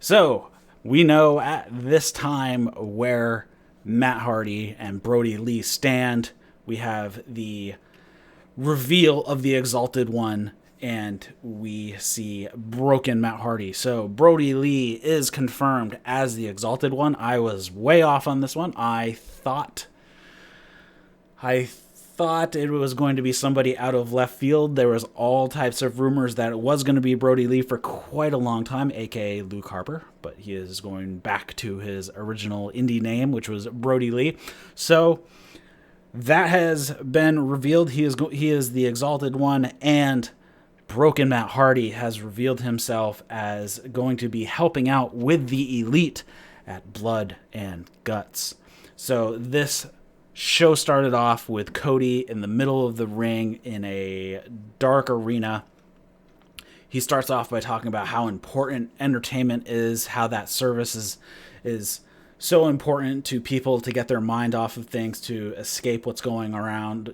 So, we know at this time where Matt Hardy and Brody Lee stand. We have the reveal of the Exalted One, and we see broken Matt Hardy. So, Brody Lee is confirmed as the Exalted One. I was way off on this one. I thought it was going to be somebody out of left field. There was all types of rumors that it was going to be Brody Lee for quite a long time, aka Luke Harper, but he is going back to his original indie name, which was Brody Lee. So that has been revealed. He is the Exalted One, and broken Matt Hardy has revealed himself as going to be helping out with the Elite at Blood and Guts. So this show started off with Cody in the middle of the ring in a dark arena. He starts off by talking about how important entertainment is, how that service is so important to people to get their mind off of things, to escape what's going around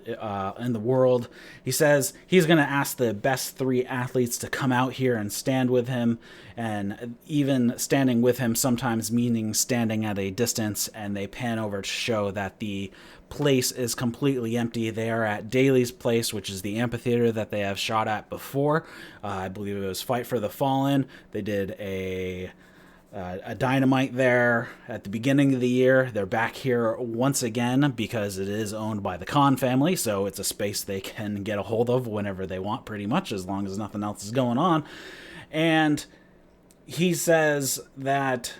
in the world. He says he's going to ask the best 3 athletes to come out here and stand with him, and even standing with him sometimes meaning standing at a distance, and they pan over to show that the place is completely empty. They are at Daly's place, which is the amphitheater that they have shot at before. I believe it was Fight for the Fallen. They did a Dynamite there at the beginning of the year. They're back here once again because it is owned by the Khan family, so it's a space they can get a hold of whenever they want, pretty much, as long as nothing else is going on. And he says that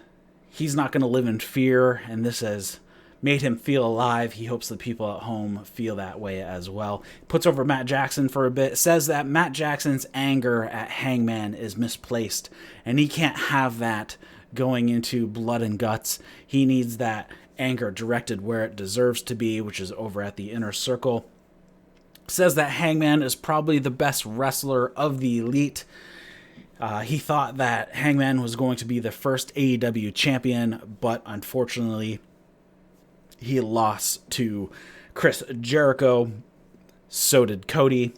he's not going to live in fear, and this has made him feel alive. He hopes the people at home feel that way as well. Puts over Matt Jackson for a bit, says that Matt Jackson's anger at Hangman is misplaced, and he can't have that going into Blood and Guts. He needs that anger directed where it deserves to be, which is over at the Inner Circle. Says that Hangman is probably the best wrestler of the Elite. He thought that Hangman was going to be the first AEW champion, but unfortunately he lost to Chris Jericho. So did Cody.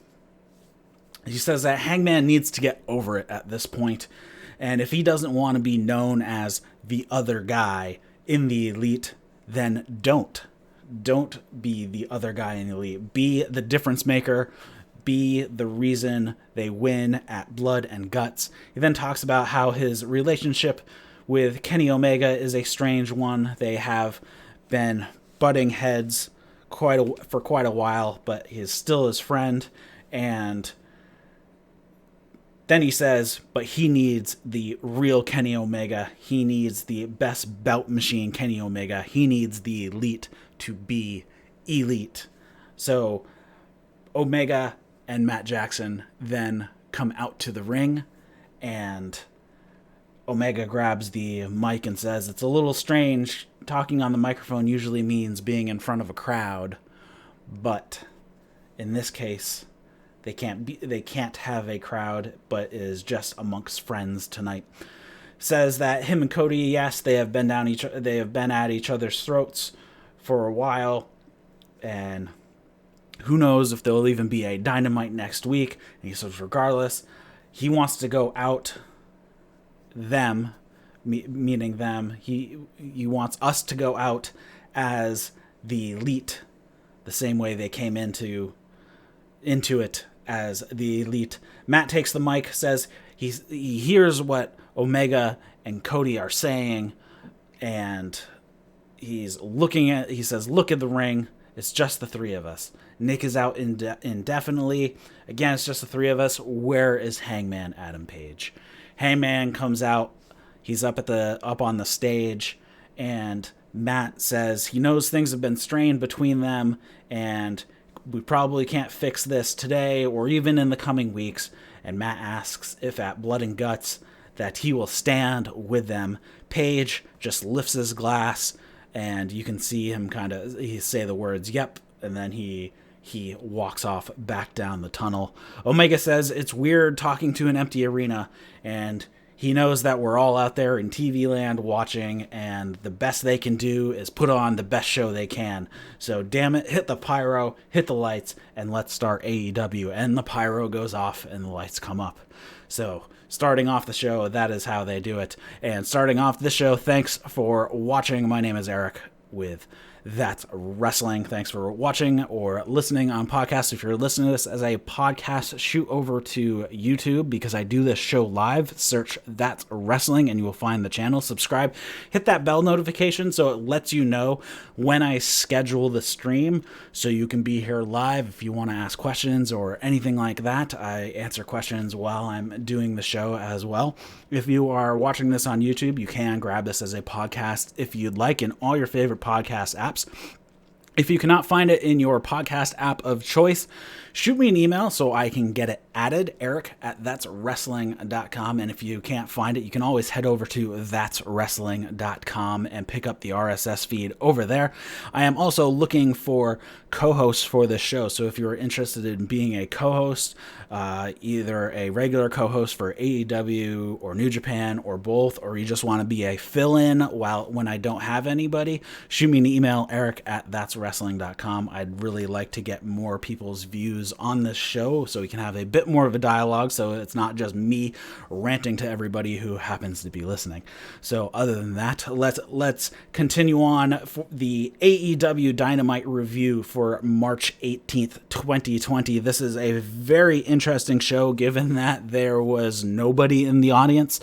He says that Hangman needs to get over it at this point. And if he doesn't want to be known as the other guy in the Elite, then don't. Don't be the other guy in the Elite. Be the difference maker. Be the reason they win at Blood and Guts. He then talks about how his relationship with Kenny Omega is a strange one. They have been butting heads for quite a while, but he's still his friend. And then he says, but he needs the real Kenny Omega. He needs the best bout machine Kenny Omega. He needs the Elite to be elite. So Omega and Matt Jackson then come out to the ring, and Omega grabs the mic and says, it's a little strange. Talking on the microphone usually means being in front of a crowd, but in this case, they can't have a crowd, but is just amongst friends tonight. Says that him and Cody, yes, they have been at each other's throats for a while, and who knows if there'll even be a Dynamite next week. And he says, regardless, he wants to go out them, meaning them. He wants us to go out as the Elite, the same way they came into it as the Elite. Matt takes the mic, says he hears what Omega and Cody are saying, and he says, look at the ring. It's just the 3 of us. Nick is out indefinitely. Again, it's just the 3 of us. Where is Hangman Adam Page? Hangman comes out. He's up on the stage, and Matt says he knows things have been strained between them, and we probably can't fix this today or even in the coming weeks. And Matt asks if at Blood and Guts that he will stand with them. Page just lifts his glass, and you can see him he say the words, yep, and then he walks off back down the tunnel. Omega says it's weird talking to an empty arena, and he knows that we're all out there in TV land watching, and the best they can do is put on the best show they can. So damn it, hit the pyro, hit the lights, and let's start AEW. And the pyro goes off and the lights come up. So starting off the show, that is how they do it. And starting off the show, thanks for watching. My name is Eric with That's Wrestling. Thanks for watching or listening on podcasts. If you're listening to this as a podcast, shoot over to YouTube because I do this show live. Search That's Wrestling and you will find the channel. Subscribe. Hit that bell notification so it lets you know when I schedule the stream so you can be here live if you want to ask questions or anything like that. I answer questions while I'm doing the show as well. If you are watching this on YouTube, you can grab this as a podcast if you'd like in all your favorite podcast apps. If you cannot find it in your podcast app of choice, shoot me an email so I can get it added, eric@thatswrestling.com. And if you can't find it, you can always head over to thatswrestling.com and pick up the RSS feed over there. I am also looking for co-hosts for this show. So if you're interested in being a co-host, either a regular co-host for AEW or New Japan or both, or you just want to be a fill-in when I don't have anybody, shoot me an email, eric@thatswrestling.com. I'd really like to get more people's views on this show so we can have a bit more of a dialogue so it's not just me ranting to everybody who happens to be listening. So other than that, let's continue on for the AEW Dynamite review for March 18th, 2020. This is a very interesting show given that there was nobody in the audience.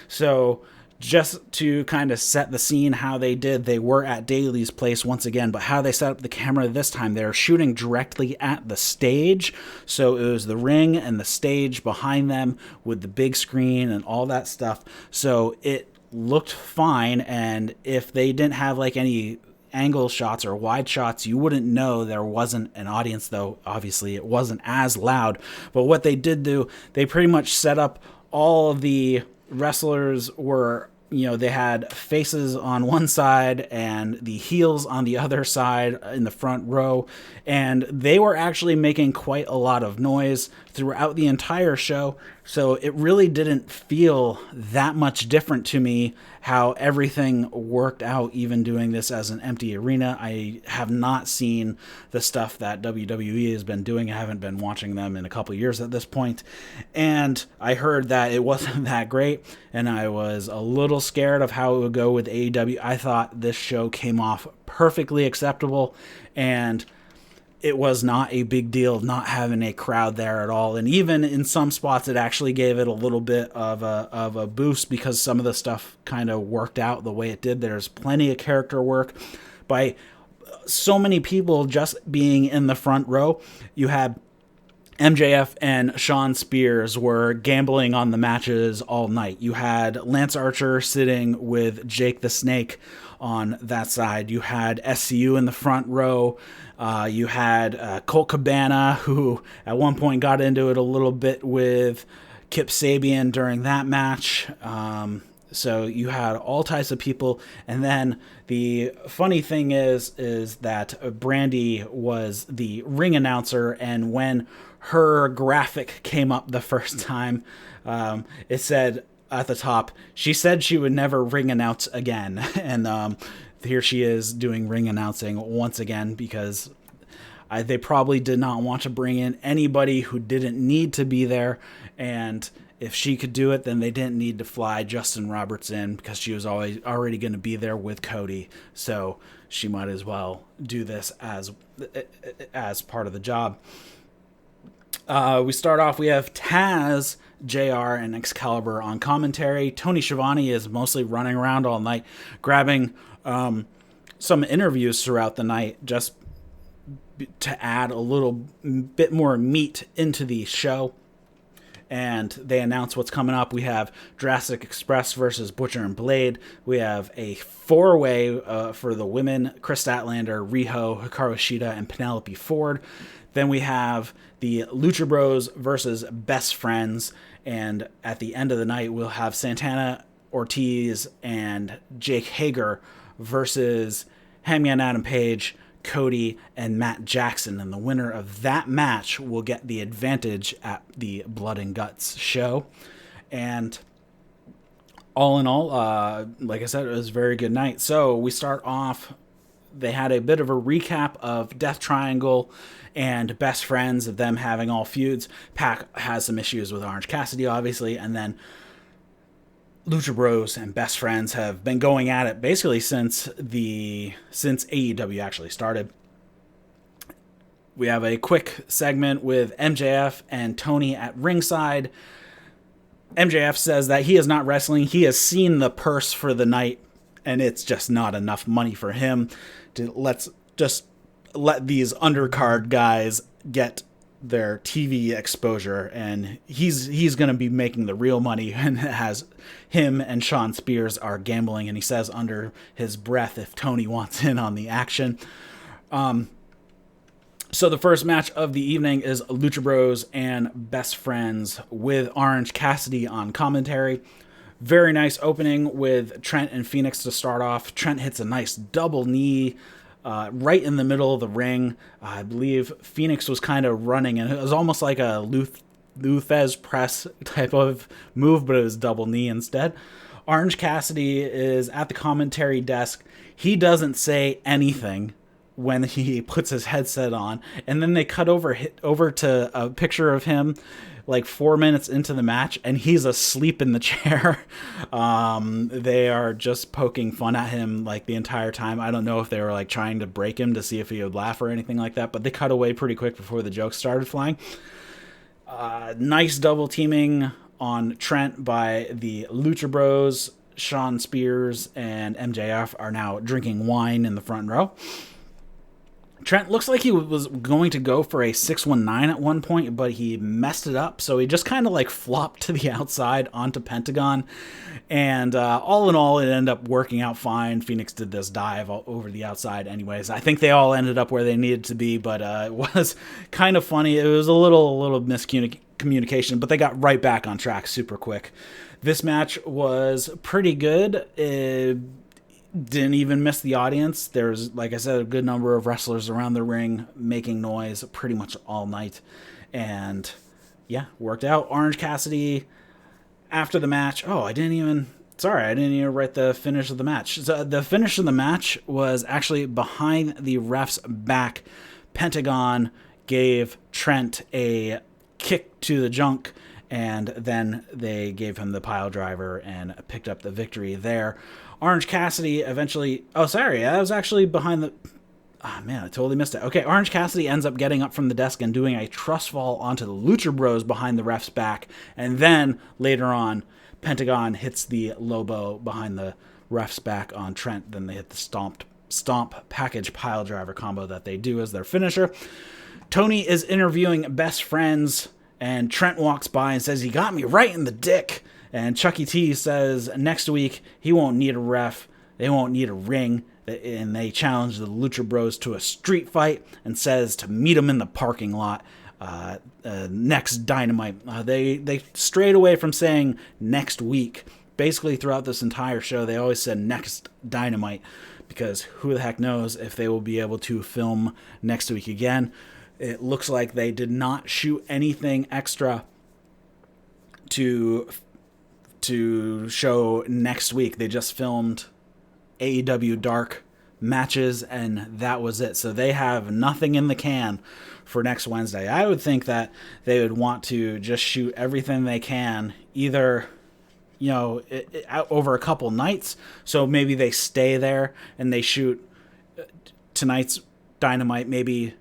So just to kind of set the scene how they did, they were at Daly's place once again, but how they set up the camera this time, they're shooting directly at the stage. So it was the ring and the stage behind them with the big screen and all that stuff. So it looked fine, and if they didn't have like any angle shots or wide shots, you wouldn't know there wasn't an audience, though obviously it wasn't as loud. But what they did do, they pretty much set up all of the wrestlers were, they had faces on one side and the heels on the other side in the front row, and they were actually making quite a lot of noise throughout the entire show. So it really didn't feel that much different to me how everything worked out, even doing this as an empty arena. I have not seen the stuff that WWE has been doing. I haven't been watching them in a couple of years at this point. And I heard that it wasn't that great, and I was a little scared of how it would go with AEW. I thought this show came off perfectly acceptable, and it was not a big deal not having a crowd there at all. And even in some spots, it actually gave it a little bit of a boost because some of the stuff kind of worked out the way it did. There's plenty of character work by so many people just being in the front row. You had MJF and Shawn Spears were gambling on the matches all night. You had Lance Archer sitting with Jake the Snake on that side. You had SCU in the front row. You had Colt Cabana, who at one point got into it a little bit with Kip Sabian during that match. So you had all types of people. And then the funny thing is that Brandy was the ring announcer, and when her graphic came up the first time, it said at the top, she said she would never ring announce again. And here she is doing ring announcing once again because they probably did not want to bring in anybody who didn't need to be there. And if she could do it, then they didn't need to fly Justin Roberts in because she was already going to be there with Cody. So she might as well do this as part of the job. We start off, we have Taz, JR, and Excalibur on commentary. Tony Schiavone is mostly running around all night, grabbing some interviews throughout the night just to add a little bit more meat into the show. And they announce what's coming up. We have Jurassic Express versus Butcher and Blade. We have a four-way for the women: Kris Statlander, Riho, Hikaru Shida, and Penelope Ford. Then we have the Lucha Bros versus Best Friends. And at the end of the night, we'll have Santana, Ortiz, and Jake Hager versus Hangman Adam Page, Cody, and Matt Jackson. And the winner of that match will get the advantage at the Blood and Guts show. And all in all, like I said, it was a very good night. So we start off they had a bit of a recap of Death Triangle and Best Friends, of them having all feuds. Pac has some issues with Orange Cassidy, obviously, and then Lucha Bros and Best Friends have been going at it basically since AEW actually started. We have a quick segment with MJF and Tony at ringside. MJF says that he is not wrestling. He has seen the purse for the night, and it's just not enough money for him. Let's just let these undercard guys get their TV exposure, and he's going to be making the real money. And it has him and Shawn Spears are gambling, and he says under his breath if Tony wants in on the action. So the first match of the evening is Lucha Bros and Best Friends with Orange Cassidy on commentary. Very nice opening with Trent and Phoenix to start off. Trent hits a nice double knee right in the middle of the ring. I believe Phoenix was kind of running, and it was almost like a Luthez press type of move, but it was double knee instead. Orange Cassidy is at the commentary desk. He doesn't say anything when he puts his headset on, and then they cut over to a picture of him like 4 minutes into the match, and he's asleep in the chair. They are just poking fun at him like the entire time. I don't know if they were like trying to break him to see if he would laugh or anything like that, but they cut away pretty quick before the jokes started flying. Nice double teaming on Trent by the Lucha Bros. Shawn Spears and MJF are now drinking wine in the front row. Trent looks like he was going to go for a 619 at one point, but he messed it up. So he just kind of like flopped to the outside onto Pentagon. And all in all, it ended up working out fine. Phoenix did this dive over the outside anyways. I think they all ended up where they needed to be, but it was kind of funny. It was a little miscommunication, but they got right back on track super quick. This match was pretty good. Didn't even miss the audience. There's, like I said, a good number of wrestlers around the ring making noise pretty much all night. And yeah, worked out. Orange Cassidy, after the match, I didn't even write the finish of the match. So the finish of the match was actually behind the ref's back. Pentagon gave Trent a kick to the junk, and then they gave him the pile driver and picked up the victory there. Orange Cassidy eventually... that was actually behind the... I totally missed it. Okay, Orange Cassidy ends up getting up from the desk and doing a trust fall onto the Lucha Bros behind the ref's back. And then, later on, Pentagon hits the Lobo behind the ref's back on Trent. Then they hit the stomp package pile driver combo that they do as their finisher. Tony is interviewing Best Friends, and Trent walks by and says, "He got me right in the dick." And Chucky T says next week he won't need a ref, they won't need a ring, and they challenge the Lucha Bros to a street fight and says to meet them in the parking lot next Dynamite. They strayed away from saying next week. Basically throughout this entire show they always said next Dynamite, because who the heck knows if they will be able to film next week again. It looks like they did not shoot anything extra to show next week. They just filmed AEW Dark matches, and that was it. So they have nothing in the can for next Wednesday. I would think that they would want to just shoot everything they can, either over a couple nights. So maybe they stay there and they shoot tonight's Dynamite, maybe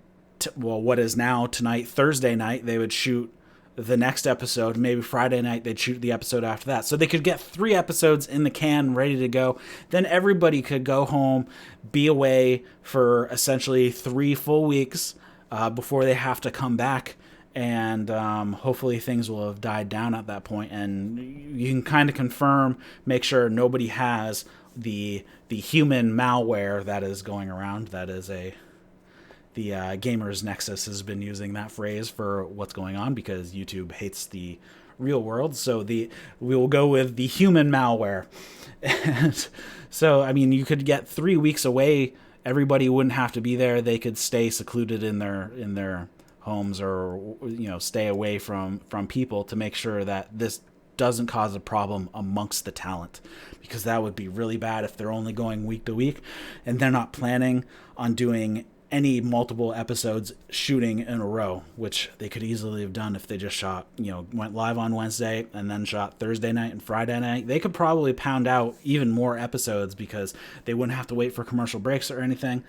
what is now tonight, Thursday night, they would shoot the next episode. Maybe Friday night they'd shoot the episode after that. So they could get 3 episodes in the can ready to go. Then everybody could go home, be away for essentially 3 full weeks before they have to come back. And hopefully things will have died down at that point. And you can kind of confirm, make sure nobody has the human malware that is going around. That is the Gamers Nexus has been using that phrase for what's going on because YouTube hates the real world. So we will go with the human malware. And so, you could get 3 weeks away. Everybody wouldn't have to be there. They could stay secluded in their homes, or stay away from people to make sure that this doesn't cause a problem amongst the talent, because that would be really bad if they're only going week to week and they're not planning on doing any multiple episodes shooting in a row, which they could easily have done if they just shot, went live on Wednesday and then shot Thursday night and Friday night. They could probably pound out even more episodes because they wouldn't have to wait for commercial breaks or anything.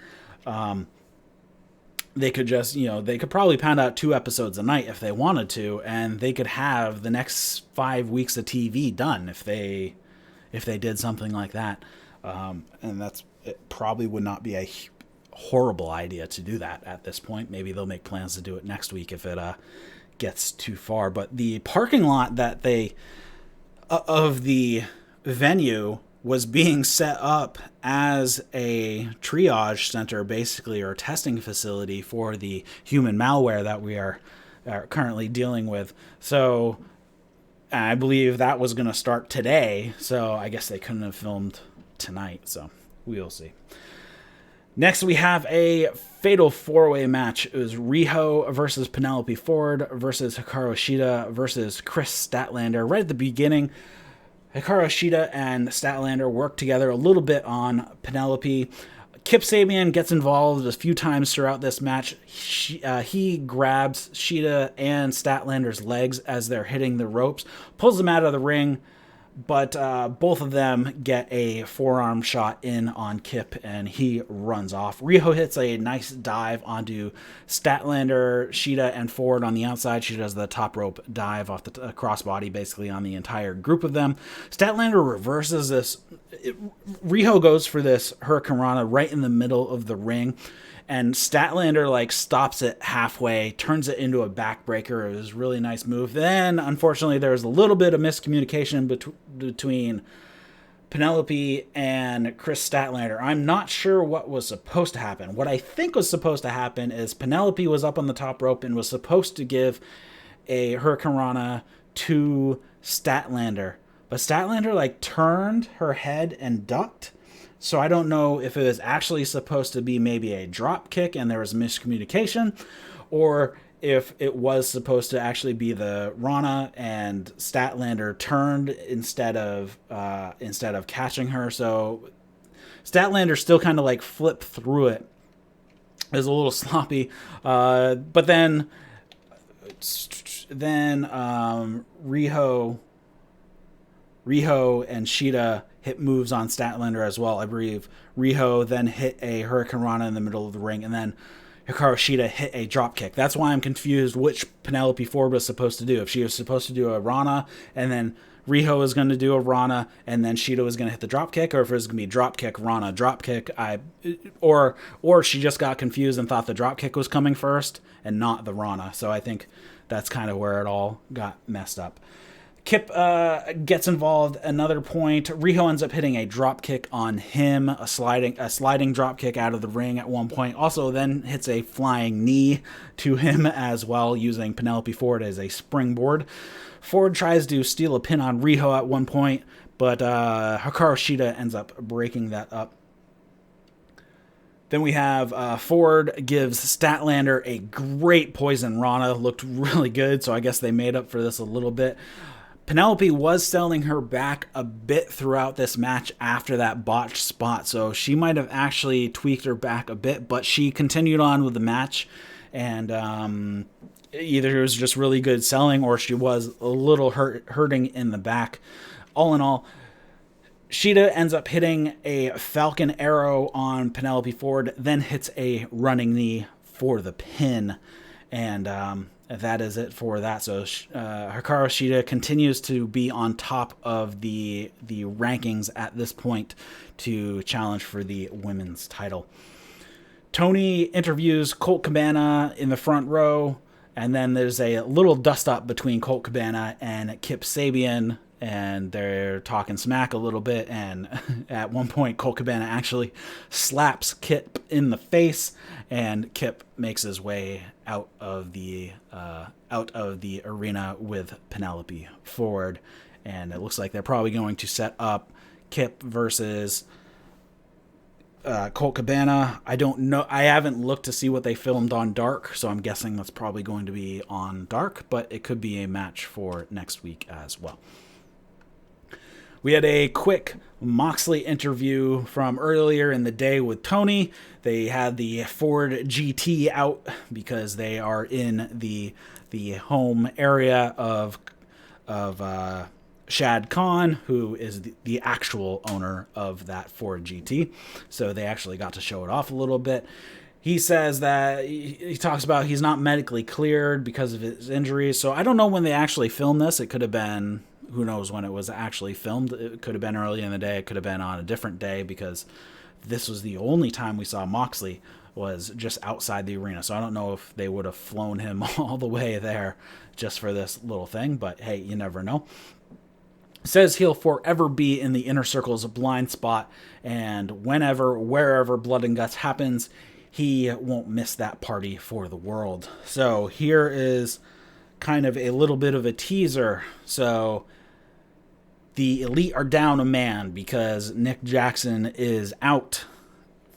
They could just, they could probably pound out 2 episodes a night if they wanted to, and they could have the next 5 weeks of TV done if they did something like that. And it probably would not be a horrible idea to do that at this point. Maybe they'll make plans to do it next week if it gets too far. But the parking lot that of the venue was being set up as a triage center, basically, or testing facility for the human malware that we are currently dealing with. So I believe that was going to start today. So I guess they couldn't have filmed tonight. So we'll see. Next, we have a fatal 4-way match. It was Riho versus Penelope Ford versus Hikaru Shida versus Kris Statlander. Right at the beginning, Hikaru Shida and Statlander work together a little bit on Penelope. Kip Sabian gets involved a few times throughout this match. He grabs Shida and Statlander's legs as they're hitting the ropes, pulls them out of the ring, but both of them get a forearm shot in on Kip, and he runs off. Riho hits a nice dive onto Statlander, Shida, and Ford on the outside. She does the top rope dive off the crossbody, basically on the entire group of them. Statlander reverses this. Riho goes for this Hurricane Rana right in the middle of the ring, and Statlander stops it halfway, turns it into a backbreaker. It was a really nice move. Then, unfortunately, there was a little bit of miscommunication between Penelope and Kris Statlander. I'm not sure what was supposed to happen. What I think was supposed to happen is Penelope was up on the top rope and was supposed to give a Hurricane Rana to Statlander. But Statlander turned her head and ducked. So I don't know if it was actually supposed to be maybe a drop kick and there was miscommunication, or if it was supposed to actually be the Rana and Statlander turned instead of catching her. So Statlander still kind of flipped through it. It was a little sloppy, but then Riho and Shida hit moves on Statlander as well. I believe Riho then hit a Hurricane Rana in the middle of the ring, and then Hikaru Shida hit a dropkick. That's why I'm confused which Penelope Ford was supposed to do. If she was supposed to do a Rana, and then Riho was going to do a Rana, and then Shida was going to hit the dropkick, or if it was going to be dropkick, Rana, dropkick. Or she just got confused and thought the dropkick was coming first and not the Rana. So I think that's kind of where it all got messed up. Kip gets involved. Another point. Riho ends up hitting a drop kick on him, a sliding drop kick out of the ring at one point. Also then hits a flying knee to him as well, using Penelope Ford as a springboard. Ford tries to steal a pin on Riho at one point, but Hikaru Shida ends up breaking that up. Then we have Ford gives Statlander a great poison Rana. Looked really good, so I guess they made up for this a little bit. Penelope was selling her back a bit throughout this match after that botched spot, so she might have actually tweaked her back a bit, but she continued on with the match, and either it was just really good selling or she was a little hurting in the back. All in all, Shida ends up hitting a Falcon Arrow on Penelope Ford, then hits a running knee for the pin, and that is it for that. So Hikaru Shida continues to be on top of the rankings at this point to challenge for the women's title. Tony interviews Colt Cabana in the front row, and then there's a little dust-up between Colt Cabana and Kip Sabian, and they're talking smack a little bit, and at one point Colt Cabana actually slaps Kip in the face, and Kip makes his way out of the arena with Penelope Ford, and it looks like they're probably going to set up Kip versus Colt Cabana. I don't know. I haven't looked to see what they filmed on Dark, so I'm guessing that's probably going to be on Dark, but it could be a match for next week as well. We had a quick Moxley interview from earlier in the day with Tony. They had the Ford GT out because they are in the home area of Shad Khan, who is the actual owner of that Ford GT. So they actually got to show it off a little bit. He says that he talks about he's not medically cleared because of his injuries. So I don't know when they actually filmed this. It could have been, who knows when it was actually filmed. It could have been early in the day. It could have been on a different day, because this was the only time we saw Moxley was just outside the arena. So I don't know if they would have flown him all the way there just for this little thing. But hey, you never know. Says he'll forever be in the Inner Circle's blind spot. And whenever, wherever Blood and Guts happens, he won't miss that party for the world. So here is kind of a little bit of a teaser. So the Elite are down a man because Nick Jackson is out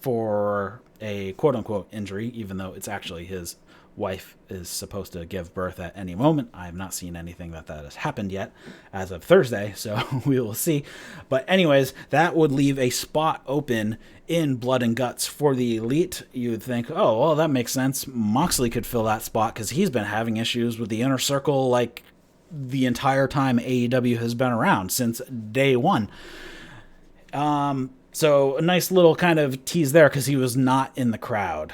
for a quote-unquote injury, even though it's actually his wife is supposed to give birth at any moment. I have not seen anything that has happened yet as of Thursday, so we will see. But anyways, that would leave a spot open in Blood and Guts for the Elite. You would think, oh, well, that makes sense. Moxley could fill that spot because he's been having issues with the Inner Circle like the entire time AEW has been around, since day one. So a nice little kind of tease there because he was not in the crowd.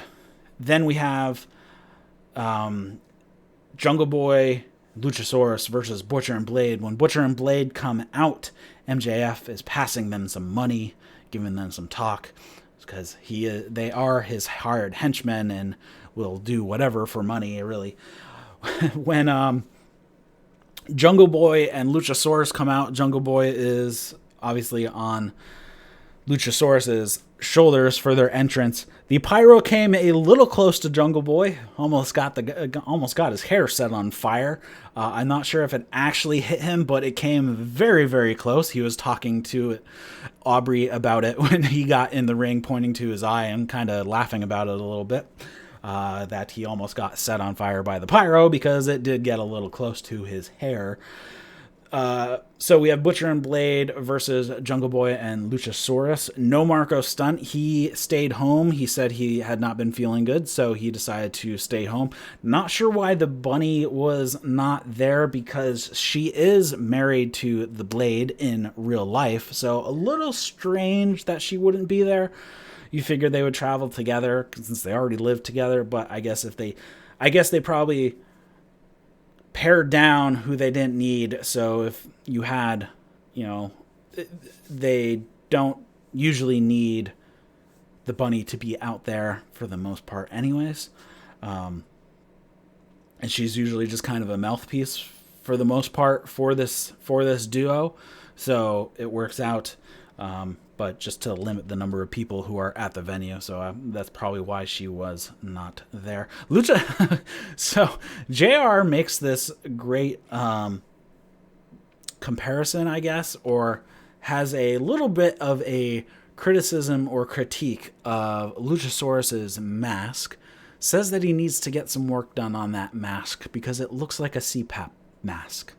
Then we have Jungle Boy, Luchasaurus versus Butcher and Blade. When Butcher and Blade come out, MJF is passing them some money, giving them some talk, because they are his hired henchmen and will do whatever for money, really. When Jungle Boy and Luchasaurus come out, Jungle Boy is obviously on Luchasaurus's shoulders for their entrance. The pyro came a little close to Jungle Boy, almost got his hair set on fire. I'm not sure if it actually hit him, but it came very, very close. He was talking to Aubrey about it when he got in the ring, pointing to his eye and kind of laughing about it a little bit. That he almost got set on fire by the pyro because it did get a little close to his hair. So we have Butcher and Blade versus Jungle Boy and Luchasaurus. No Marco Stunt. He stayed home. He said he had not been feeling good, so he decided to stay home. Not sure why the bunny was not there, because she is married to the Blade in real life. So a little strange that she wouldn't be there. You figured they would travel together since they already lived together, but I guess they probably pared down who they didn't need. So if you had, they don't usually need the bunny to be out there for the most part anyways. And she's usually just kind of a mouthpiece for the most part for this duo. So it works out. But just to limit the number of people who are at the venue. So that's probably why she was not there. Lucha. So JR makes this great comparison, I guess, or has a little bit of a criticism or critique of Luchasaurus's mask. Says that he needs to get some work done on that mask because it looks like a CPAP mask.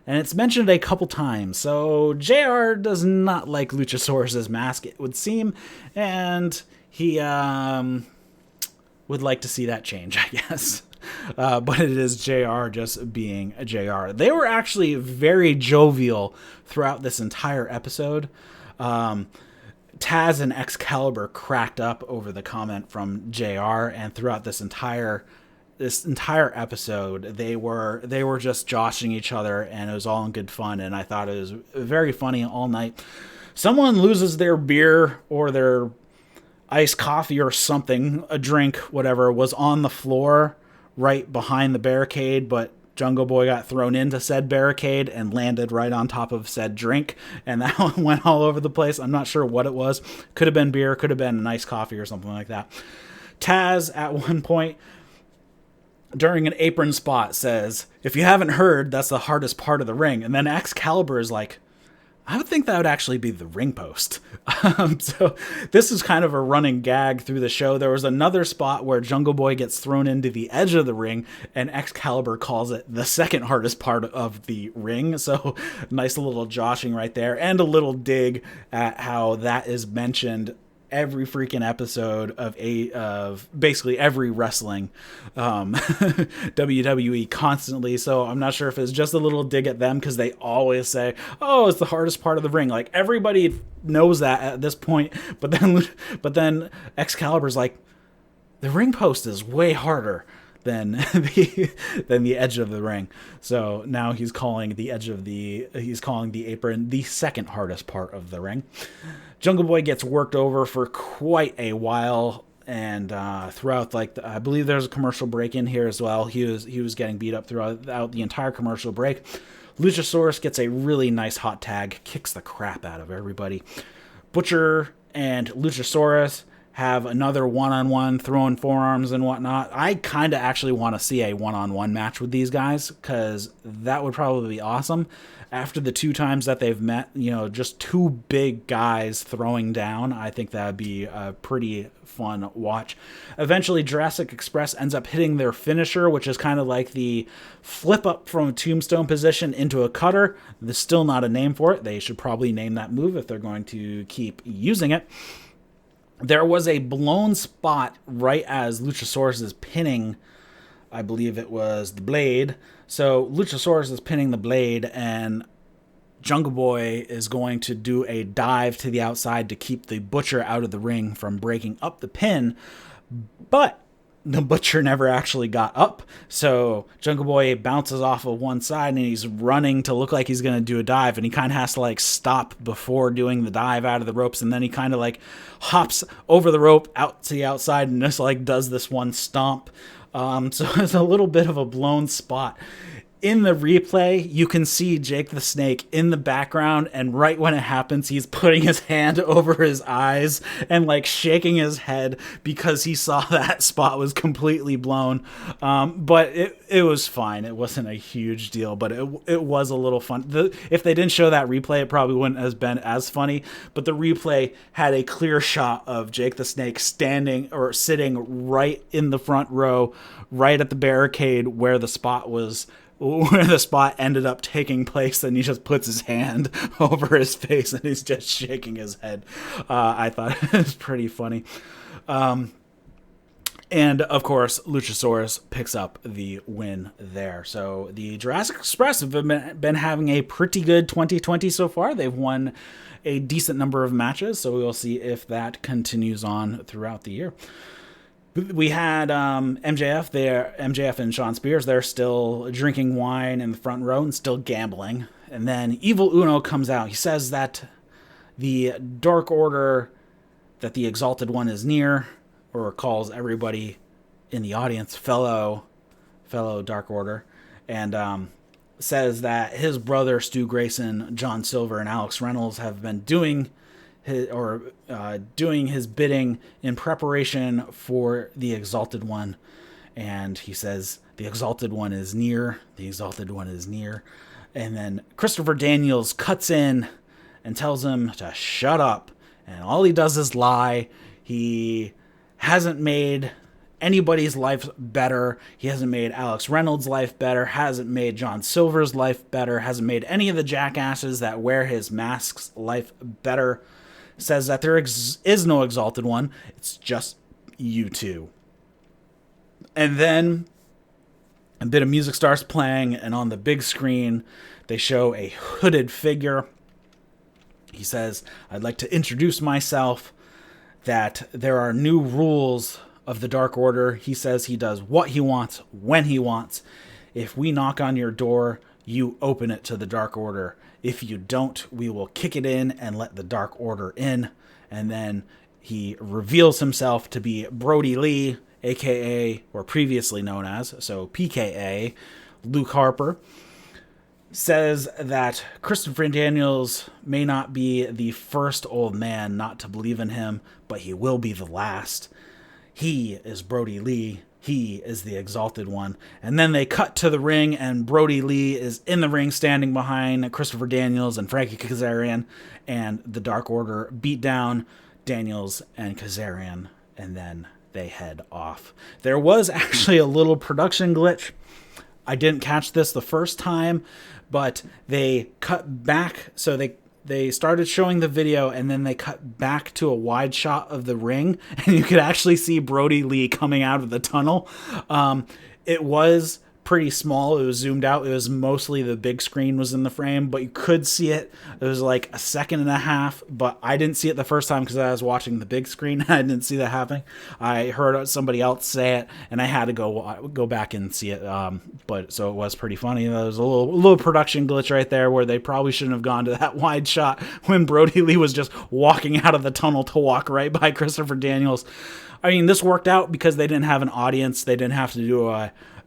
And it's mentioned a couple times, so JR does not like Luchasaurus' mask, it would seem, and he would like to see that change, I guess. But it is JR just being a JR. They were actually very jovial throughout this entire episode. Taz and Excalibur cracked up over the comment from JR, and throughout this entire episode, they were just joshing each other, and it was all in good fun, and I thought it was very funny all night. Someone loses their beer or their iced coffee or something, a drink, whatever, was on the floor right behind the barricade, but Jungle Boy got thrown into said barricade and landed right on top of said drink, and that one went all over the place. I'm not sure what it was. Could have been beer, could have been an iced coffee or something like that. Taz, at one point, during an apron spot, says, "If you haven't heard, that's the hardest part of the ring." And then Excalibur is like, I would think that would actually be the ring post. So this is kind of a running gag through the show. There was another spot where Jungleboy gets thrown into the edge of the ring, and Excalibur calls it the second hardest part of the ring. So nice little joshing right there, and a little dig at how that is mentioned every freaking episode of basically every wrestling WWE constantly. So I'm not sure if it's just a little dig at them, because they always say, oh, it's the hardest part of the ring. Like, everybody knows that at this point, but then Excalibur's like, the ring post is way harder than the edge of the ring. So now he's calling the apron the second hardest part of the ring. Jungleboy gets worked over for quite a while, and throughout, like, I believe there's a commercial break in here as well. He was getting beat up throughout the entire commercial break. Luchasaurus gets a really nice hot tag, kicks the crap out of everybody. Butcher and Luchasaurus have another one-on-one, throwing forearms and whatnot. I kind of actually want to see a one-on-one match with these guys, because that would probably be awesome. After the 2 times that they've met, just 2 big guys throwing down, I think that would be a pretty fun watch. Eventually, Jurassic Express ends up hitting their finisher, which is kind of like the flip up from a tombstone position into a cutter. There's still not a name for it. They should probably name that move if they're going to keep using it. There was a blown spot right as Luchasaurus is pinning, I believe it was the Blade. So Luchasaurus is pinning the Blade, and Jungleboy is going to do a dive to the outside to keep the Butcher out of the ring from breaking up the pin. But the Butcher never actually got up, so Jungleboy bounces off of one side, and he's running to look like he's going to do a dive, and he kind of has to, like, stop before doing the dive out of the ropes, and then he kind of, like, hops over the rope out to the outside and just, like, does this one stomp. So it's a little bit of a blown spot. In the replay, you can see Jake the Snake in the background, and right when it happens, he's putting his hand over his eyes and, like, shaking his head because he saw that spot was completely blown. But it was fine. It wasn't a huge deal, but it was a little fun. If they didn't show that replay, it probably wouldn't have been as funny, but the replay had a clear shot of Jake the Snake standing or sitting right in the front row, right at the barricade where the spot ended up taking place, and he just puts his hand over his face and he's just shaking his head. I thought it was pretty funny. And of course, Luchasaurus picks up the win there. So the Jurassic Express have been having a pretty good 2020 so far. They've won a decent number of matches, so we will see if that continues on throughout the year. We had MJF and Shawn Spears. They're still drinking wine in the front row and still gambling. And then Evil Uno comes out. He says that the Dark Order, that the Exalted One is near, or calls everybody in the audience fellow Dark Order, and says that his brother Stu Grayson, John Silver, and Alex Reynolds have been doing his bidding in preparation for the Exalted One. And he says the Exalted One is near. The Exalted One is near. And then Christopher Daniels cuts in and tells him to shut up. And all he does is lie. He hasn't made anybody's life better. He hasn't made Alex Reynolds' life better. Hasn't made John Silver's life better. Hasn't made any of the jackasses that wear his masks' life better. Says that there is no Exalted One. It's just you two. And then a bit of music starts playing, and on the big screen, they show a hooded figure. He says, I'd like to introduce myself, that there are new rules of the Dark Order. He says he does what he wants, when he wants. If we knock on your door, you open it to the Dark Order. If you don't, we will kick it in and let the Dark Order in. And then he reveals himself to be Brody Lee, a.k.a., or previously known as, so PKA, Luke Harper. Says that Christopher Daniels may not be the first old man not to believe in him, but he will be the last. He is Brody Lee, He is the Exalted One. And then they cut to the ring, and Brody Lee is in the ring standing behind Christopher Daniels and Frankie Kazarian, and the Dark Order beat down Daniels and Kazarian, and then they head off. There was actually a little production glitch. I didn't catch this the first time, but they cut back, so they started showing the video, and then they cut back to a wide shot of the ring, and you could actually see Brody Lee coming out of the tunnel. It was pretty small. It was zoomed out. It was mostly the big screen was in the frame, but you could see it. It was like a second and a half, but I didn't see it the first time because I was watching the big screen. I didn't see that happening. I heard somebody else say it, and I had to go back and see it. But so it was pretty funny. There was a little production glitch right there where they probably shouldn't have gone to that wide shot when Brody Lee was just walking out of the tunnel to walk right by Christopher Daniels. I mean, this worked out because they didn't have an audience. They didn't have to do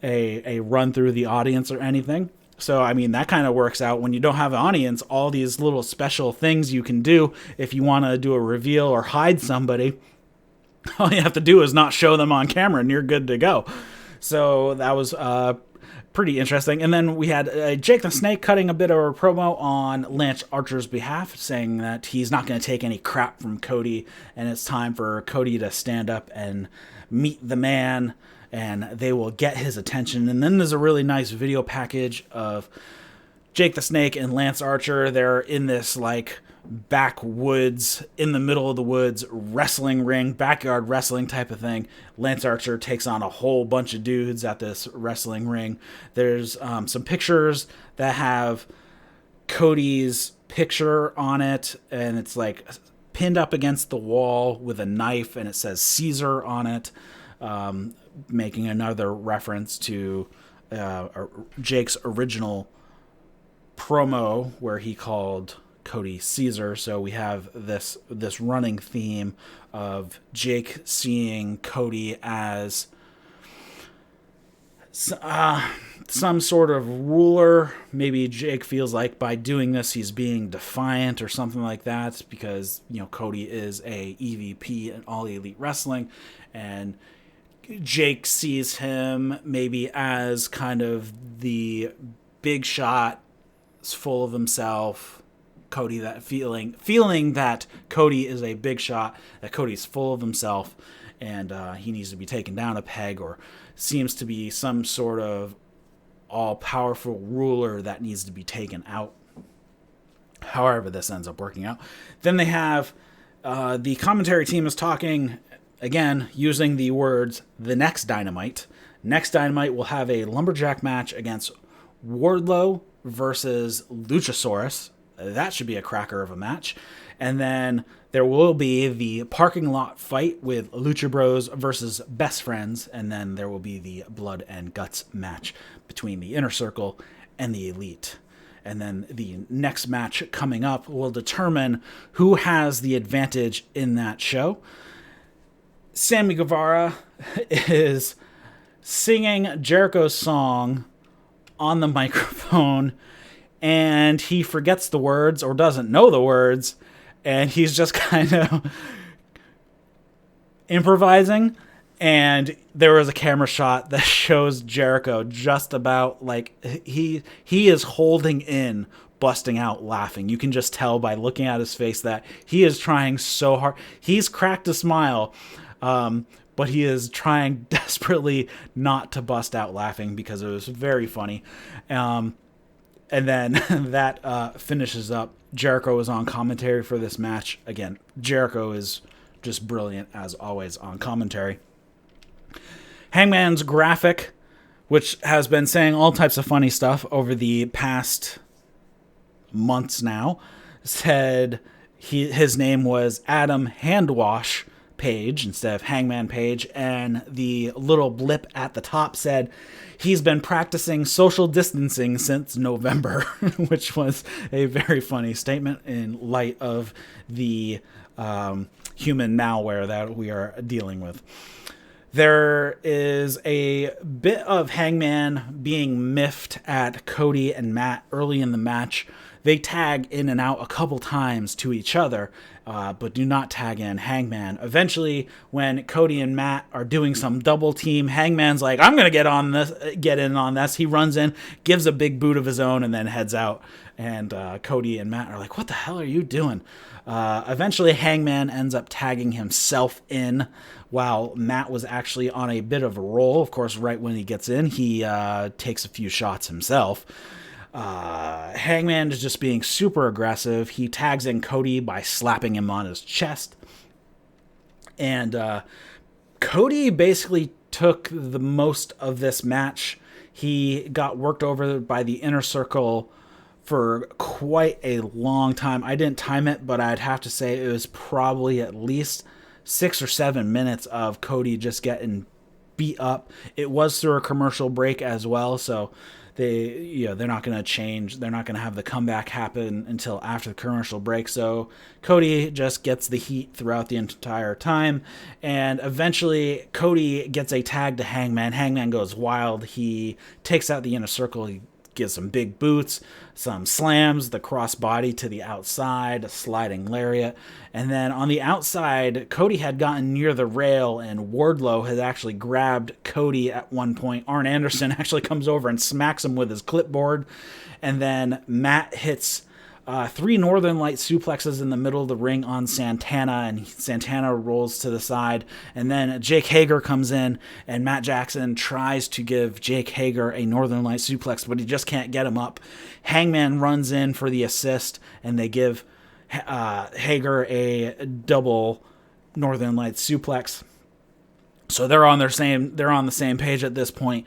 a run through the audience or anything. So, I mean, that kind of works out. When you don't have an audience, all these little special things you can do if you want to do a reveal or hide somebody, all you have to do is not show them on camera and you're good to go. So that was pretty interesting. And then we had Jake the Snake cutting a bit of a promo on Lance Archer's behalf, saying that he's not going to take any crap from Cody, and it's time for Cody to stand up and meet the man, and they will get his attention. And then there's a really nice video package of Jake the Snake and Lance Archer. They're in this like backwoods, in the middle of the woods, wrestling ring, backyard wrestling type of thing. Lance Archer takes on a whole bunch of dudes at this wrestling ring. There's some pictures that have Cody's picture on it, and it's like pinned up against the wall with a knife, and it says Caesar on it. Making another reference to Jake's original promo where he called Cody Caesar. So we have this running theme of Jake seeing Cody as some sort of ruler. Maybe Jake feels like by doing this he's being defiant or something like that, because Cody is a EVP in All Elite Wrestling, and Jake sees him maybe as kind of the big shot, full of himself. Cody that feeling that Cody is a big shot, that Cody's full of himself, and he needs to be taken down a peg, or seems to be some sort of all-powerful ruler that needs to be taken out. However this ends up working out. Then they have the commentary team is talking, again, using the words, the next Dynamite. Next Dynamite will have a lumberjack match against Wardlow versus Luchasauras. That should be a cracker of a match. And then there will be the parking lot fight with Lucha Bros versus Best Friends. And then there will be the blood and guts match between the Inner Circle and the Elite. And then the next match coming up will determine who has the advantage in that show. Sammy Guevara is singing Jericho's song on the microphone, and he forgets the words or doesn't know the words, and he's just kind of improvising. And there was a camera shot that shows Jericho just about like he is holding in, busting out laughing. You can just tell by looking at his face that he is trying so hard. He's cracked a smile, but he is trying desperately not to bust out laughing because it was very funny. And then that finishes up. Jericho is on commentary for this match. Again, Jericho is just brilliant as always on commentary. Hangman's graphic, which has been saying all types of funny stuff over the past months now, said his name was Adam Handwash Page instead of Hangman Page, and the little blip at the top said he's been practicing social distancing since November, which was a very funny statement in light of the human malware that we are dealing with. There is a bit of Hangman being miffed at Cody and Matt early in the match. They tag in and out a couple times to each other. but do not tag in Hangman. Eventually, when Cody and Matt are doing some double team, Hangman's like, I'm going to get in on this. He runs in, gives a big boot of his own, and then heads out. And Cody and Matt are like, what the hell are you doing? Eventually, Hangman ends up tagging himself in while Matt was actually on a bit of a roll. Of course, right when he gets in, he takes a few shots himself. Hangman is just being super aggressive. He tags in Cody by slapping him on his chest. And Cody basically took the most of this match. He got worked over by the Inner Circle for quite a long time. I didn't time it, but I'd have to say it was probably at least 6 or 7 minutes of Cody just getting beat up. It was through a commercial break as well, so they're not going to change. They're not going to have the comeback happen until after the commercial break. So Cody just gets the heat throughout the entire time. And eventually Cody gets a tag to Hangman. Hangman goes wild. He takes out the Inner Circle. He gives some big boots, some slams, the crossbody to the outside, a sliding lariat. And then on the outside, Cody had gotten near the rail, and Wardlow had actually grabbed Cody at one point. Arn Anderson actually comes over and smacks him with his clipboard. And then Matt hits 3 Northern Light suplexes in the middle of the ring on Santana, and Santana rolls to the side. And then Jake Hager comes in, and Matt Jackson tries to give Jake Hager a Northern Light suplex, but he just can't get him up. Hangman runs in for the assist, and they give Hager a double Northern Light suplex. So they're on the same page at this point.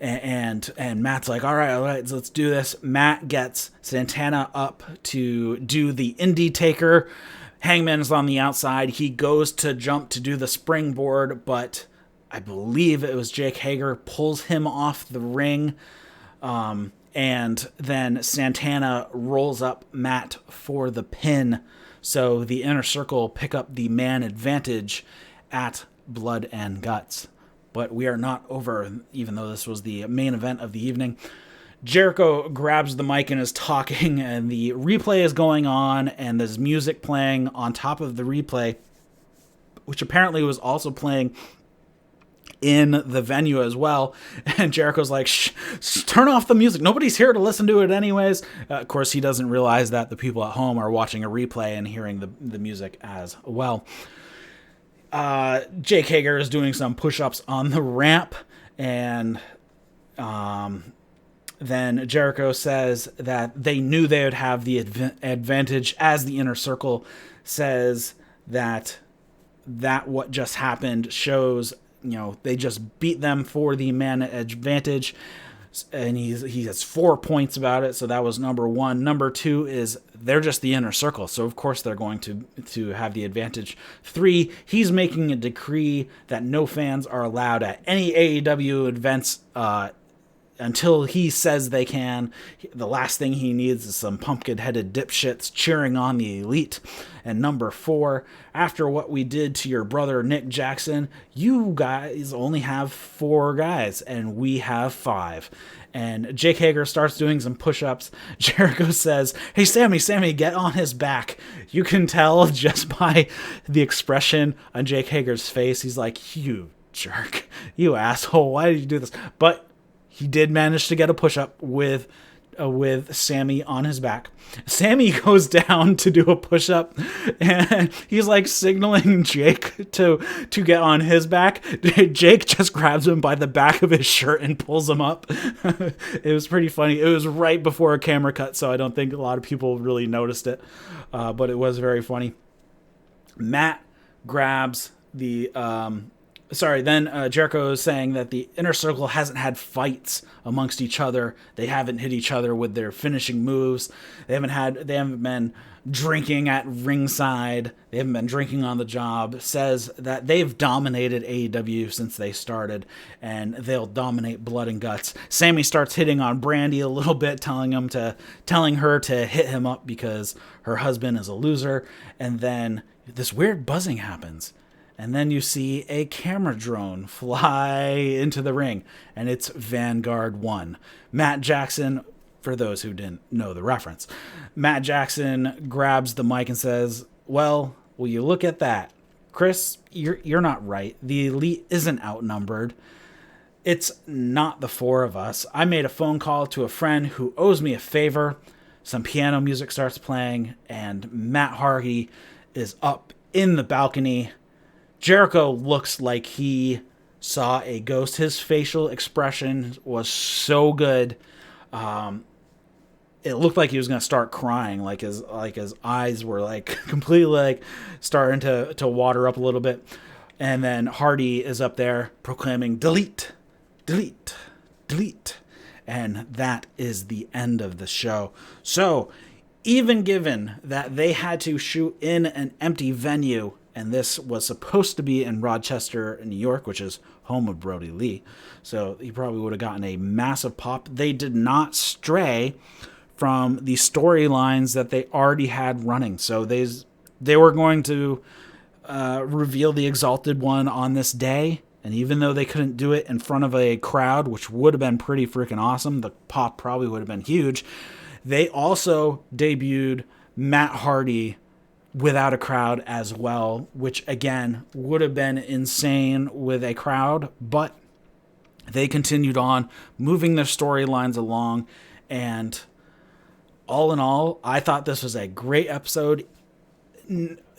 And Matt's like, all right, let's do this. Matt gets Santana up to do the Indie Taker. Hangman is on the outside. He goes to jump to do the springboard, but I believe it was Jake Hager pulls him off the ring. And then Santana rolls up Matt for the pin. So the Inner Circle pick up the man advantage at Blood and Guts. But we are not over, even though this was the main event of the evening. Jericho grabs the mic and is talking, and the replay is going on, and there's music playing on top of the replay, which apparently was also playing in the venue as well. And Jericho's like, shh, turn off the music. Nobody's here to listen to it anyways. Of course, he doesn't realize that the people at home are watching a replay and hearing the music as well. Jake Hager is doing some push-ups on the ramp, and then Jericho says that they knew they would have the advantage, as the Inner Circle says that what just happened shows, they just beat them for the man advantage. And he has 4 points about it, so that was number 1. Number 2 is they're just the Inner Circle, so of course they're going to have the advantage. 3, he's making a decree that no fans are allowed at any AEW events until he says they can. The last thing he needs is some pumpkin-headed dipshits cheering on the Elite. And number 4, after what we did to your brother Nick Jackson, you guys only have 4 guys, and we have 5. And Jake Hager starts doing some push-ups. Jericho says, hey, Sammy, get on his back. You can tell just by the expression on Jake Hager's face. He's like, you jerk, you asshole, why did you do this? But he did manage to get a push-up with Sammy on his back. Sammy goes down to do a push-up, and he's like signaling Jake to get on his back. Jake just grabs him by the back of his shirt and pulls him up. It was pretty funny. It was right before a camera cut, so I don't think a lot of people really noticed it, but it was very funny. Matt grabs the... Then Jericho is saying that the Inner Circle hasn't had fights amongst each other. They haven't hit each other with their finishing moves. They haven't been drinking at ringside. They haven't been drinking on the job. Says that they've dominated AEW since they started, and they'll dominate Blood and Guts. Sammy starts hitting on Brandy a little bit, telling her to hit him up because her husband is a loser. And then this weird buzzing happens. And then you see a camera drone fly into the ring, and it's Vanguard 1. Matt Jackson, for those who didn't know the reference, Matt Jackson grabs the mic and says, well, Well, you look at that. Kris, you're not right. The Elite isn't outnumbered. It's not the four of us. I made a phone call to a friend who owes me a favor. Some piano music starts playing, and Matt Hardy is up in the balcony. Jericho looks like he saw a ghost. His facial expression was so good. It looked like he was going to start crying, like his eyes were like completely like starting to water up a little bit. And then Hardy is up there proclaiming, delete, delete, delete. And that is the end of the show. So even given that they had to shoot in an empty venue, and this was supposed to be in Rochester, New York, which is home of Brody Lee, so he probably would have gotten a massive pop. They did not stray from the storylines that they already had running. So they were going to reveal the Exalted one on this day. And even though they couldn't do it in front of a crowd, which would have been pretty freaking awesome, the pop probably would have been huge, they also debuted Matt Hardy without a crowd as well, which again would have been insane with a crowd, but they continued on moving their storylines along. And all in all, I thought this was a great episode.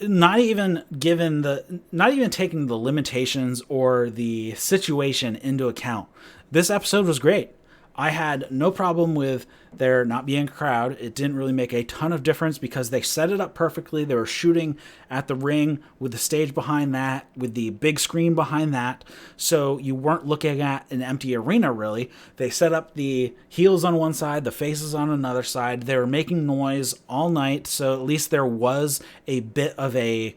Not even taking the limitations or the situation into account. This episode was great. I had no problem with there not being a crowd. It didn't really make a ton of difference because they set it up perfectly. They were shooting at the ring with the stage behind that, with the big screen behind that. So you weren't looking at an empty arena, really. They set up the heels on one side, the faces on another side. They were making noise all night, so at least there was a bit of a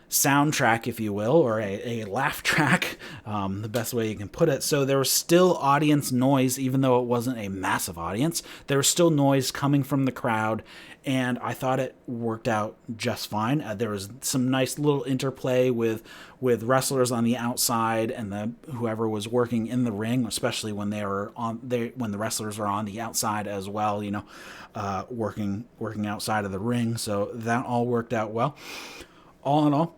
soundtrack, if you will, or a laugh track, the best way you can put it. So there was still audience noise, even though it wasn't a massive audience. There was still noise coming from the crowd, and I thought it worked out just fine. There was some nice little interplay with wrestlers on the outside and whoever was working in the ring, especially when when the wrestlers are on the outside as well, working outside of the ring. So that all worked out well. All in all,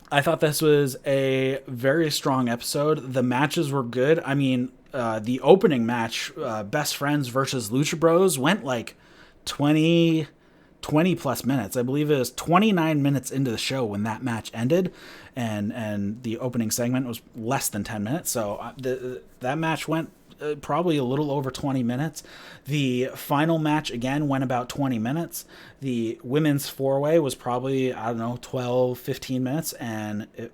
I thought this was a very strong episode. The matches were good. I mean, the opening match, Best Friends versus Lucha Bros, went like 20 plus minutes. I believe it was 29 minutes into the show when that match ended, and the opening segment was less than 10 minutes. So that match went probably a little over 20 minutes. The final match, again, went about 20 minutes. The women's four-way was probably, 12, 15 minutes, and it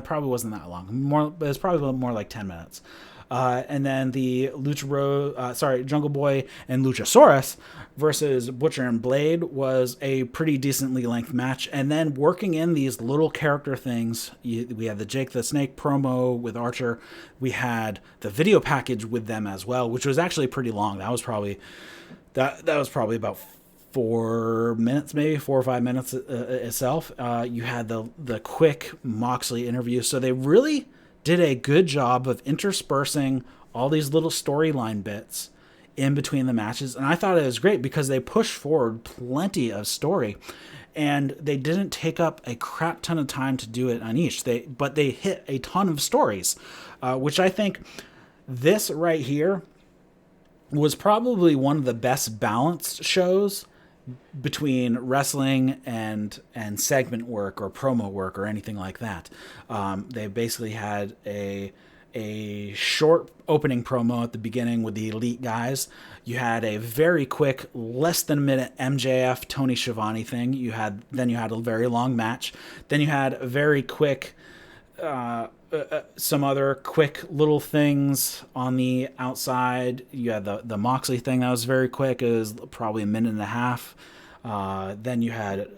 probably wasn't that long. It was probably more like 10 minutes. And then the Jungleboy and Luchasauras versus Butcher and Blade was a pretty decently length match. And then working in these little character things, we had the Jake the Snake promo with Archer. We had the video package with them as well, which was actually pretty long. That was probably about 4 minutes, maybe 4 or 5 minutes itself. You had the quick Moxley interview. So they really did a good job of interspersing all these little storyline bits in between the matches. And I thought it was great because they pushed forward plenty of story, and they didn't take up a crap ton of time to do it on each. But they hit a ton of stories, which I think this right here was probably one of the best balanced shows between wrestling and segment work or promo work or anything like that. They basically had a short opening promo at the beginning with the Elite guys. You had a very quick, less than a minute MJF Tony Schiavone thing. Then you had a very long match. Then you had a very quick some other quick little things on the outside. You had the Moxley thing that was very quick. It was probably a minute and a half. Then you had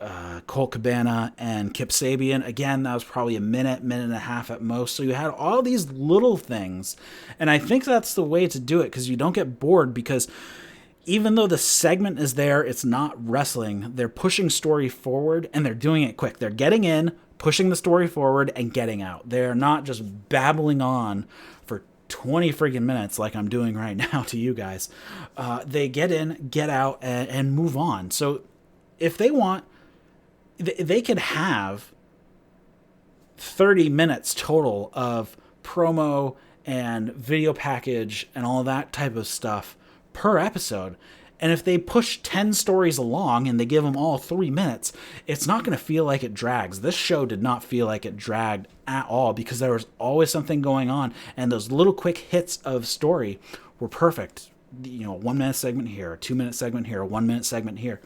Colt Cabana and Kip Sabian. Again, that was probably a minute and a half at most. So you had all these little things. And I think that's the way to do it because you don't get bored, because even though the segment is there, it's not wrestling. They're pushing story forward and they're doing it quick. They're getting in, pushing the story forward, and getting out. They're not just babbling on for 20 freaking minutes like I'm doing right now to you guys. They get in, get out, and move on. So if they want they could have 30 minutes total of promo and video package and all that type of stuff per episode. And if they push 10 stories along and they give them all 3 minutes, it's not going to feel like it drags. This show did not feel like it dragged at all because there was always something going on. And those little quick hits of story were perfect. 1 minute segment here, a 2 minute segment here, a 1 minute segment here.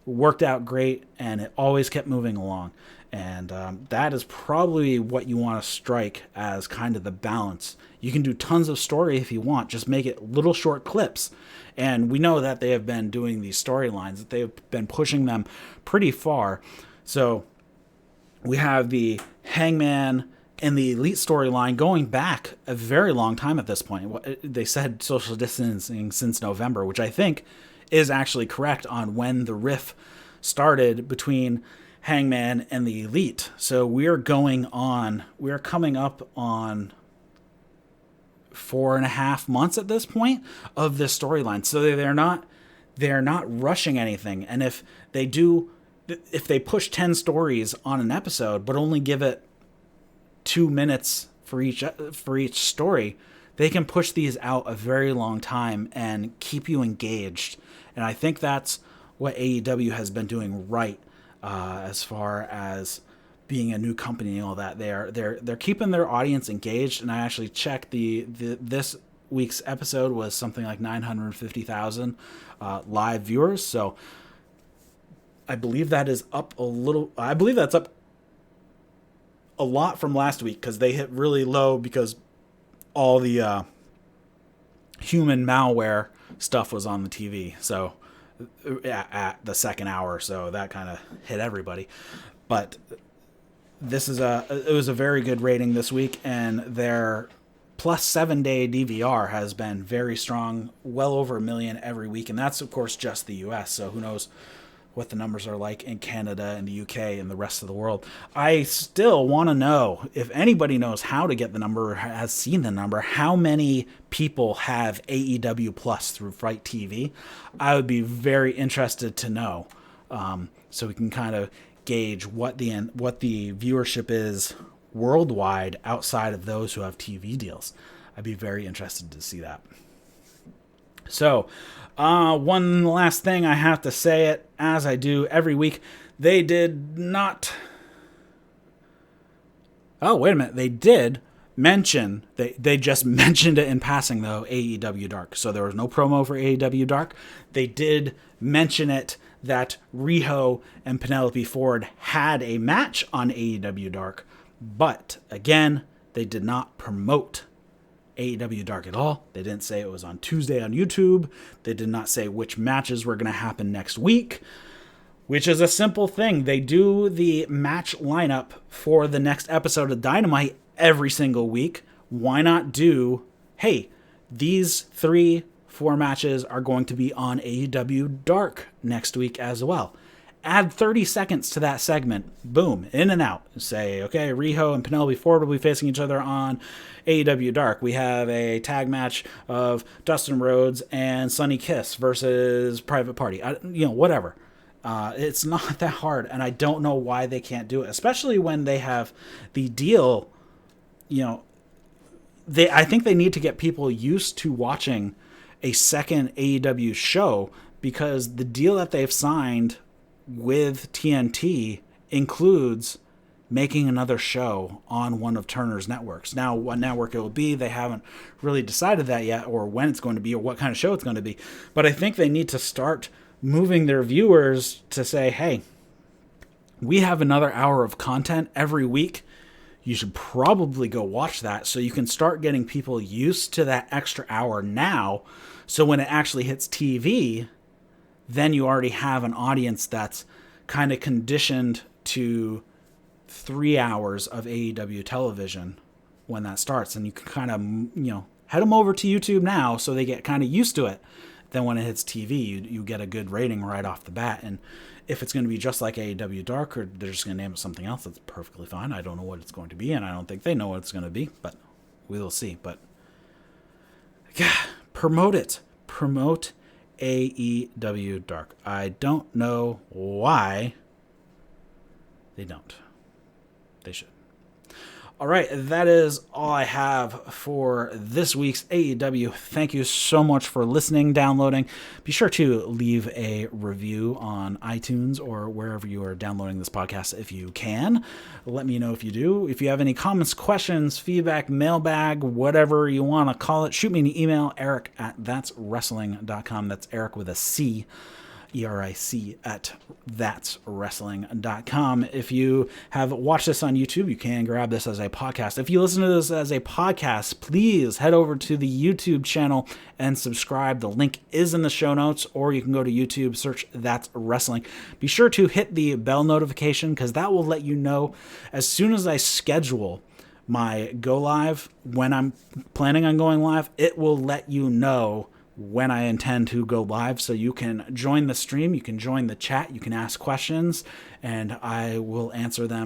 Worked out great, and it always kept moving along. And that is probably what you want to strike as kind of the balance. You can do tons of story if you want, just make it little short clips. And we know that they have been doing these storylines, that they've been pushing them pretty far. So we have the Hangman and the Elite storyline going back a very long time at this point. They said social distancing since November, which I think is actually correct on when the riff started between Hangman and the Elite. So we're coming up on 4.5 months at this point of this storyline. So they're not rushing anything. And if they push 10 stories on an episode, but only give it 2 minutes for each story, they can push these out a very long time and keep you engaged. And I think that's what AEW has been doing right, as far as being a new company and all that. They're keeping their audience engaged. And I actually checked this week's episode was something like 950,000 live viewers. So I believe that is up a little. I believe that's up a lot from last week because they hit really low because all the human malware stuff was on the TV. So at the second hour, so that kind of hit everybody. But it was a very good rating this week, and their plus 7 day DVR has been very strong, well over 1 million every week, and that's of course just the US. So who knows what the numbers are like in Canada and the UK and the rest of the world. I still want to know, if anybody knows how to get the number or has seen the number, how many people have AEW Plus through Fright TV. I would be very interested to know, so we can kind of gauge what the viewership is worldwide outside of those who have TV deals. I'd be very interested to see that. So, one last thing, I have to say it as I do every week. They did not. Oh, wait a minute. They did mention, they just mentioned it in passing, though, AEW Dark. So there was no promo for AEW Dark. They did mention it that Riho and Penelope Ford had a match on AEW Dark. But, again, they did not promote AEW Dark at all. They didn't say it was on Tuesday on YouTube. They did not say which matches were going to happen next week, which is a simple thing. They do the match lineup for the next episode of Dynamite every single week. Why not do, hey, these 3-4 matches are going to be on AEW Dark next week as well. Add 30 seconds to that segment. Boom, in and out. Say, okay, Riho and Penelope Ford will be facing each other on AEW Dark. We have a tag match of Dustin Rhodes and Sonny Kiss versus Private Party. Whatever. It's not that hard, and I don't know why they can't do it, especially when they have the deal. I think they need to get people used to watching a second AEW show, because the deal that they've signed with TNT includes making another show on one of Turner's networks. Now, what network it will be, they haven't really decided that yet, or when it's going to be, or what kind of show it's going to be. But I think they need to start moving their viewers to say, hey, we have another hour of content every week. You should probably go watch that, so you can start getting people used to that extra hour now. So when it actually hits TV, then you already have an audience that's kind of conditioned to 3 hours of AEW television when that starts. And you can kind of, head them over to YouTube now so they get kind of used to it. Then when it hits TV, you get a good rating right off the bat. And if it's going to be just like AEW Dark, or they're just going to name it something else, that's perfectly fine. I don't know what it's going to be, and I don't think they know what it's going to be, but we will see. But yeah, promote it. Promote AEW Dark. I don't know why They don't. They should. All right, that is all I have for this week's AEW. Thank you so much for listening, downloading. Be sure to leave a review on iTunes or wherever you are downloading this podcast if you can. Let me know if you do. If you have any comments, questions, feedback, mailbag, whatever you want to call it, shoot me an email, eric@thatswrestling.com. That's Eric with a C. ERIC at thatswrestling.com. If you have watched this on YouTube, you can grab this as a podcast. If you listen to this as a podcast, please head over to the YouTube channel and subscribe. The link is in the show notes, or you can go to YouTube, search That's Wrestling. Be sure to hit the bell notification because that will let you know as soon as I schedule my go live. When I'm planning on going live, it will let you know when I intend to go live, so you can join the stream, you can join the chat, you can ask questions, and I will answer them